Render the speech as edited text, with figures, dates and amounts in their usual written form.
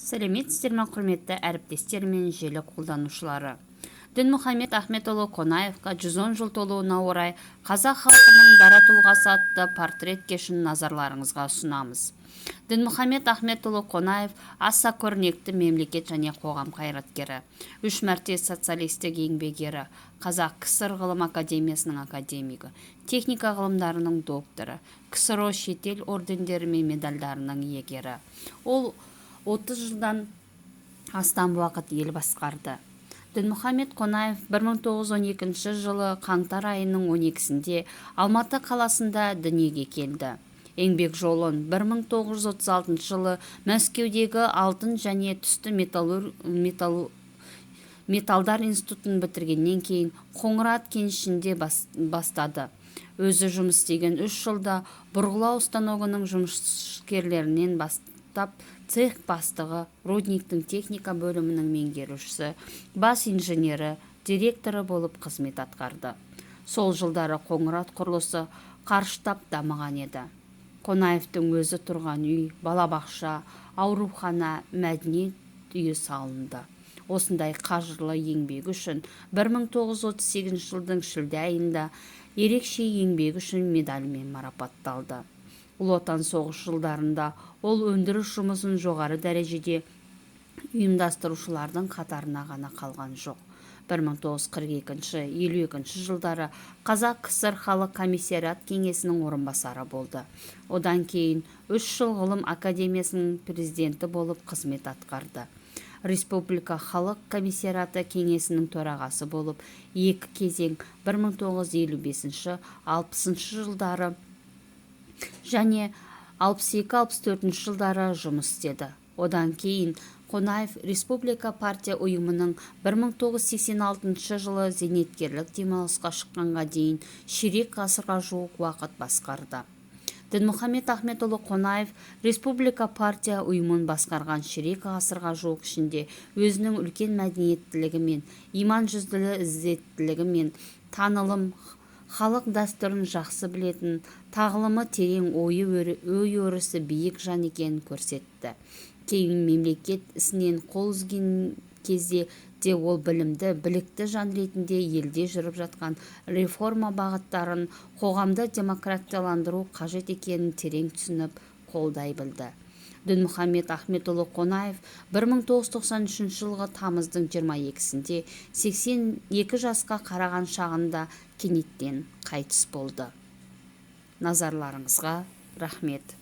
Сәлеметсіздер ме, құрметті әріптестер мен желі қолданушылары. Дінмұхамед Ахметұлы Қонаевқа 110 жыл толуына орай қазақ халқының дара тұлғасы атты портрет кешін назарларыңызға ұсынамыз. Дінмұхамед Ахметұлы Қонаев аса көрнекті мемлекет және қоғам қайраткері, 3 мәрте социалистік еңбек ері, Қазақ КСР ғылым академиясының академигі, техника ғылымдарының докторы, КСРО шетел ордендері мен медальдарының иегері. Ол 30 жылдан астам уақыт ел басқарды. Дінмұхамед Қонаев 1912 жылы қаңтар айының 12-сінде Алматы қаласында дүниеге келді. Еңбек жолын 1936 жылы Мәскеудегі алтын және түсті металдар институтын бітіргеннен кейін Қоңырат кенішінде бастады. Өзі жұмыс істеген 3 жылда бұрғылау станогының жұмыскерлерінен бастап цех бастығы, рудниктің техника бөлімінің меңгерушісі, бас инженері, директоры болып қызмет атқарды. Сол жылдары Қоңырат құрылысы қарыштап дамыған еді. Қонаевтың өзі тұрған үй, балабақша, аурухана, мәдениет үйі салынды. Осындай қажырлы еңбегі үшін 1938 жылдың шілде айында ерекше еңбегі үшін медальмен марапатталды. Ұлы Отан соғыс жылдарында ол өндіріс жұмысын жоғары дәрежеде ұйымдастырушылардың қатарына ғана қалған жоқ. 1942-52 жылдары Қазақ КСР халық комиссариат кеңесінің орынбасары болды. Одан кейін 3 жыл ғылым академиясының президенті болып қызмет атқарды. Республика халық комиссариаты кеңесінің төрағасы болып 2 кезең 1955-60 жылдары және 62-64 жылдары жұмыс істеді. Одан кейін Қонаев Республика партия ұйымының 1986 жылы зейнеткерлік демалысқа шыққанға дейін ширек ғасырға жуық уақыт басқарды. Дінмұхамед Ахметұлы Қонаев Республика партия ұйымын басқарған ширек ғасырға жуық ішінде өзінің үлкен мәдениеттілігімен, иман жүзділі ізеттілігімен танылым, халық дәстүрін жақсы білетін, тағылымы терең, ой өрісі биік жан екенін көрсетті. Кейін мемлекет ісінен қол үзген кезде де ол білімді, білікті жан ретінде елде жүріп жатқан реформа бағыттарын, қоғамды демократияландыру қажет екенін терең түсініп, қолдай білді. Дінмұхамед Ахметұлы Қонаев 1993 жылғы тамыздың 22-сінде 82 жасқа қараған шағында кенеттен қайтыс болды. Назарларыңызға рахмет.